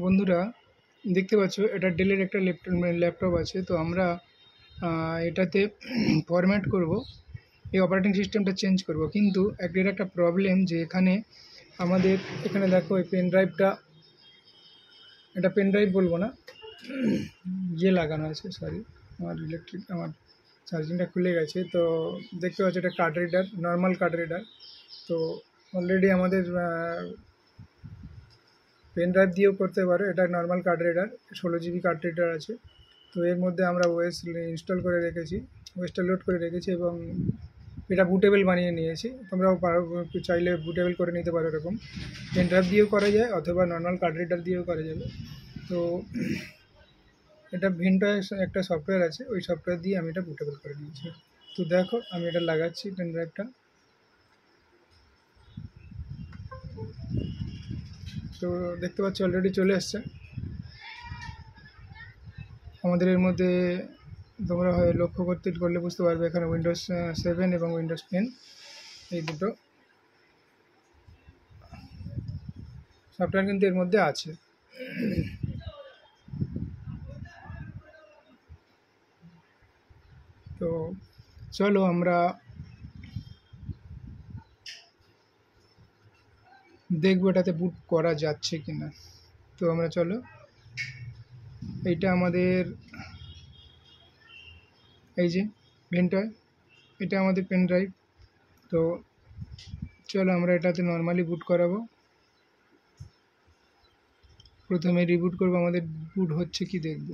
বন্ধুরা, দেখতে পাচ্ছ এটা ডেলের একটা ল্যাপটপ আছে। তো আমরা এটাতে ফরম্যাট করব, এই অপারেটিং সিস্টেমটা চেঞ্জ করব। কিন্তু এর একটা প্রবলেম যে আমাদের এখানে দেখো এই পেন ড্রাইভটা, এটা পেন ড্রাইভ বলবো না, লাগানো আছে, সরি, আমার চার্জিংটা খুলে গেছে। তো দেখতে পাচ্ছ এটা card reader, normal card reader. তো অলরেডি আমাদের পেন ড্রাইভ দিয়েও করতে পারো, এটা normal card reader, 16 GB card reader আছে। তো এর মধ্যে আমরা ওএস ইনস্টল করে রেখেছি, ওএসটা লোড করে রেখেছি এবং এটা বুটেবল বানিয়ে নিয়েছি। তোমরাও চাইলে বুটেবল করে নিতে পারো, এরকম পেন ড্রাইভ দিয়েও করা যায় অথবা নর্মাল কার্ড রিডার দিয়েও করা যাবে। তো এটা ভিনটয়েস একটা সফটওয়্যার আছে, ওই সফটওয়্যার দিয়ে আমি এটা বুটেবল করে নিয়েছি। তো দেখো আমি এটা লাগাচ্ছি পেন ড্রাইভটা। তো দেখতে পাচ্ছি অলরেডি চলে এসছে আমাদের এর মধ্যে। তোমরা হয় লক্ষ্য করলে বুঝতে পারবে, এখানে উইন্ডোজ 7 এবং উইন্ডোজ 10 এই দুটো সফটওয়্যার কিন্তু এর মধ্যে আছে। তো চলো আমরা দেখবো এটাতে বুট করা যাচ্ছে কিনা। তো আমরা চলো, এইটা আমাদের এই যে পেনড্রাইভ, এটা আমাদের পেন ড্রাইভ। তো চলো আমরা এটাতে নর্মালি বুট করাবো। প্রথমে রিবুট করবো, আমাদের বুট হচ্ছে কি দেখব।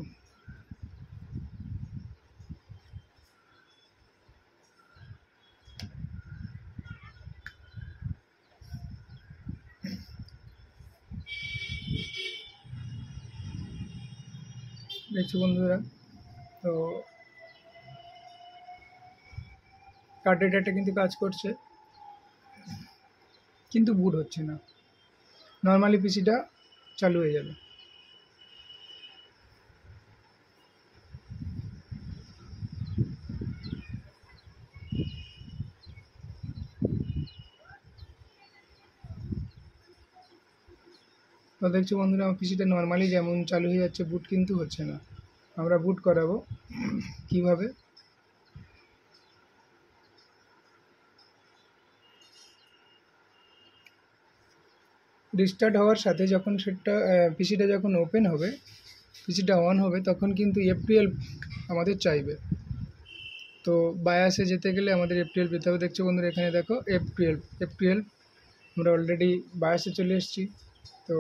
দেখছো বন্ধুরা, তো কার্ড রিডারটা কিন্তু কাজ করছে, কিন্তু বুট হচ্ছে না। নর্মালি পিসিটা চালু হয়ে যাবে। তো দেখছো বন্ধুরা, আমার পিসিটা নর্মালি যেমন চালু হয়ে যাচ্ছে, বুট কিন্তু হচ্ছে না। আমরা বুট করাবো কিভাবে। রিস্টার্ট হওয়ার সাথে যখন সেটা পিসিটা যখন ওপেন হবে, পিসিটা অন হবে, তখন কিন্তু F12 আমাদের চাইবে। তো বায়াসে যেতে গেলে আমাদের F12 পেতে হবে। দেখছো বন্ধুরা, এখানে দেখো F12 আমরা অলরেডি বায়াসে চলে এসেছি। তো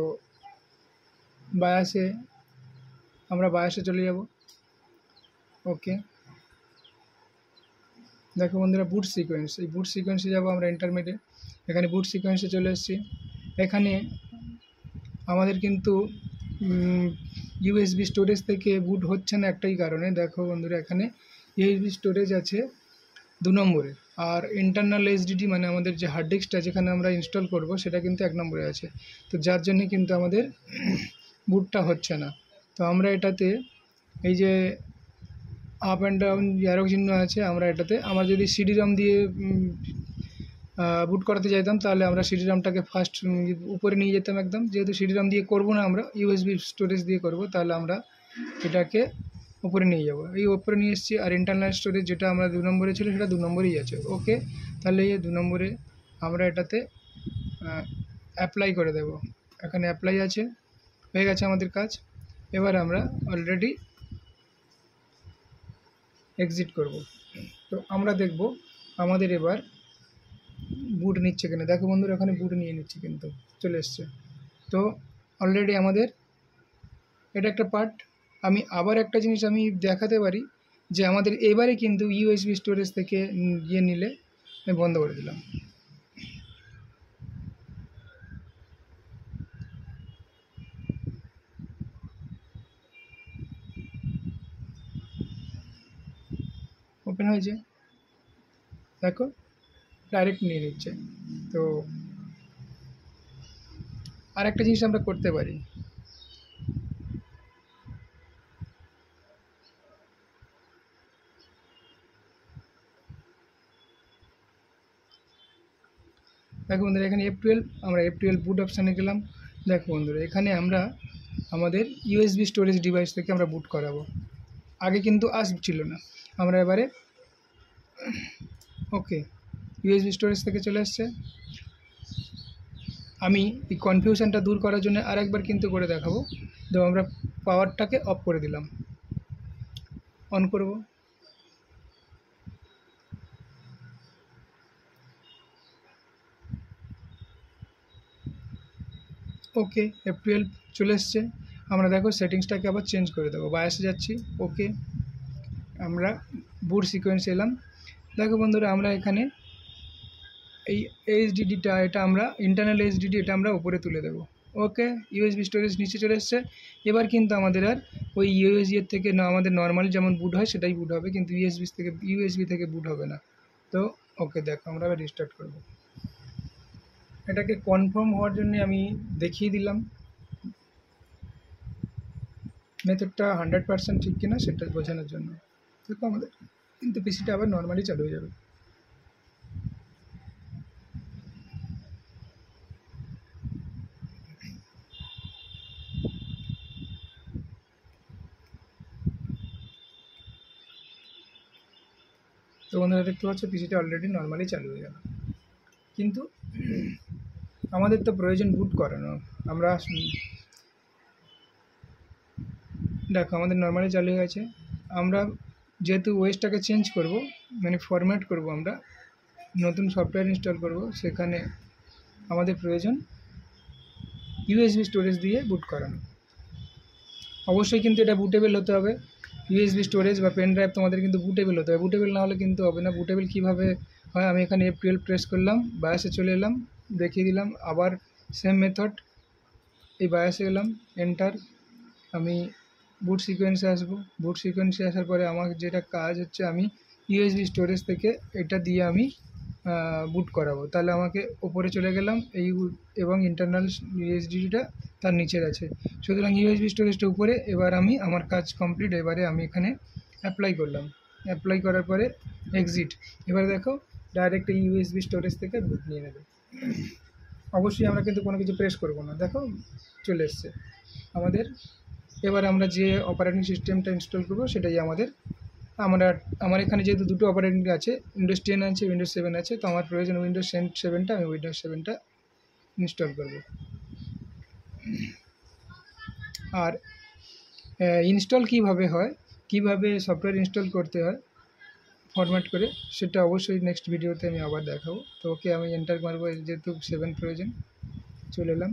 আমরা বায়াসে চলে যাব। ওকে, দেখো বন্ধুরা, বুট সিকোয়েন্স, এই বুট সিকোয়েন্সে যাব আমরা ইন্টারমিডিয়েট। এখানে বুট সিকোয়েন্সে চলে এসেছি। এখানে আমাদের কিন্তু ইউএসবি স্টোরেজ থেকে বুট হচ্ছে না একটাই কারণে। দেখো বন্ধুরা, এখানে ইউএসবি স্টোরেজ আছে 2 নম্বরে, আর ইন্টারনাল এইচডিডি মানে আমাদের যে হার্ড ডিস্কটা যেখানে আমরা ইনস্টল করব সেটা কিন্তু 1 নম্বরে আছে। তো যার জন্য কিন্তু আমাদের বুটটা হচ্ছে না। তো আমরা এটাতে এই যে আপ অ্যান্ড ডাউন অ্যারো চিহ্ন আছে, আমরা এটাতে আমরা যদি সিডি রম দিয়ে বুট করাতে চাইতাম, তাহলে আমরা সিডি রমটাকে ফার্স্ট উপরে নিয়ে যেতাম একদম। যেহেতু সিডি রম দিয়ে করবো না, আমরা ইউএসবি স্টোরেজ দিয়ে করব, তাহলে আমরা এটাকে উপরে নিয়ে যাব। এই উপরে নিয়ে এসেছি। আর ইন্টারনাল স্টোরেজ যেটা আমরা 2 নম্বরে ছিল, সেটা 2 নম্বরেই আছে। ওকে, তাহলে এই 2 নম্বরে আমরা এটাতে অ্যাপ্লাই করে দেব। এখানে অ্যাপ্লাই আছে, হয়ে গেছে আমাদের কাজ। এবার আমরা অলরেডি এক্সিট করব। তো আমরা দেখব আমাদের এবার বুট নিচ্ছে কিনা। দেখো বন্ধুরা, এখানে বুট নিয়ে নিচ্ছে, কিন্তু চলে এসছে। তো অলরেডি আমাদের এটা একটা পার্ট। আমি আবার একটা জিনিস আমি দেখাতে পারি, যে আমাদের এবারে কিন্তু ইউএসবি স্টোরেজ থেকে নিলে আমি বন্ধ করে দিলাম। ওপেন হয়েছে, দেখো ডাইরেক্ট নিয়ে নিচ্ছে। তো আর একটা জিনিস আমরা করতে পারি, দেখো বন্ধুরা, এখানে F12, আমরা F12 বুট অপশানে গেলাম। দেখো বন্ধুরা, এখানে আমরা আমাদের ইউএসবি স্টোরেজ ডিভাইস থেকে আমরা বুট করাবো। আগে কিন্তু আসছিল না, আমরা এবারে ওকে ইউএসবি স্টোরেজ থেকে চলে আসছে। আমি এই কনফিউশনটা দূর করার জন্য আরেকবার কিন্তু করে দেখাবো। তো আমরা পাওয়ারটাকে অফ করে দিলাম, অন করব। ওকে এফ12 চলে এসছে। আমরা দেখো সেটিংসটাকে আবার চেঞ্জ করে দেবো, বায়াসে যাচ্ছি। ওকে আমরা বুট সিকোয়েন্স এলাম। দেখো বন্ধুরা, আমরা এখানে এই এইচডিডিটা এটা আমরা ইন্টারনাল এইচডিডি এটা আমরা উপরে তুলে দেবো। ওকে ইউএসবি স্টোরেজ নিচে চলে এসছে। এবার কিন্তু আমাদের আর ওই ইউএসবি এর থেকে না, আমাদের নর্মালি যেমন বুট হয় সেটাই বুট হবে, কিন্তু ইউএসবি থেকে বুট হবে না। তো ওকে দেখো আমরা আবার রিস্টার্ট করব। এটাকে কনফার্ম হওয়ার জন্য আমি দেখিয়ে দিলাম মেথডটা 100% ঠিক কিনা সেটা বোঝানোর জন্য। দেখো আমাদের কিন্তু পিসিটা আবার নর্মালি চালু হয়ে যাবে। তো বন্ধুরা দেখতে পাচ্ছ পিসিটা অলরেডি নর্মালি চালু হয়ে গেল, কিন্তু আমাদের তো প্রয়োজন বুট করানো। আমরা দেখো আমাদের নর্মালি চালু হয়ে গেছে। আমরা যেহেতু ওএসটাকে চেঞ্জ করব, মানে ফরম্যাট করব, আমরা নতুন সফটওয়্যার ইনস্টল করব, সেখানে আমাদের প্রয়োজন ইউএসবি স্টোরেজ দিয়ে বুট করানো। অবশ্যই কিন্তু এটা বুটেবল হতে হবে। ইউএসবি স্টোরেজ বা পেন ড্রাইভ তোমাদের কিন্তু বুটেবল হতে হবে, বুটেবল না হলে কিন্তু হবে না। বুটেবল কীভাবে হয়, আমি এখানে F12 প্রেস করলাম, বায়াসে চলে এলাম, দেখিয়ে দিলাম। আবার সেম মেথড, এই বায়াসে এলাম, এন্টার। আমি বুট সিকোয়েন্সে আসবো। বুট সিকোয়েন্সে আসার পরে আমার যেটা কাজ হচ্ছে, আমি ইউএসবি স্টোরেজ থেকে এটা দিয়ে আমি বুট করাবো। তাহলে আমাকে ওপরে চলে গেলাম এই, এবং ইন্টারনাল ইউএসডিটা তার নিচের আছে, সুতরাং ইউএসবি স্টোরেজটা উপরে। এবার আমি আমার কাজ কমপ্লিট। এবারে আমি এখানে অ্যাপ্লাই করলাম, অ্যাপ্লাই করার পরে এক্সিট। এবার দেখো ডাইরেক্ট এই ইউএসবি স্টোরেজ থেকে বুট নিয়ে নেবে। অবশ্যই আমরা কিন্তু কোনো কিছু প্রেস করব না। দেখো চলে এসছে আমাদের। এবার আমরা যে অপারেটিং সিস্টেমটা ইনস্টল করব সেটাই আমার এখানে যেহেতু দুটো অপারেটিং আছে, উইন্ডোজ 10 আছে, উইন্ডোজ 7 আছে, তো আমার প্রয়োজন উইন্ডোজ 7টা। আমি উইন্ডোজ 7টা ইনস্টল করব। আর ইনস্টল কিভাবে হয়, কিভাবে সফটওয়্যার ইনস্টল করতে হয় ফরম্যাট করে, সেটা অবশ্যই নেক্সট ভিডিওতে আমি আবার দেখাবো। তো ওকে আমি এন্টার মারবো, যেহেতু 7 প্রয়োজন। চলে এলাম।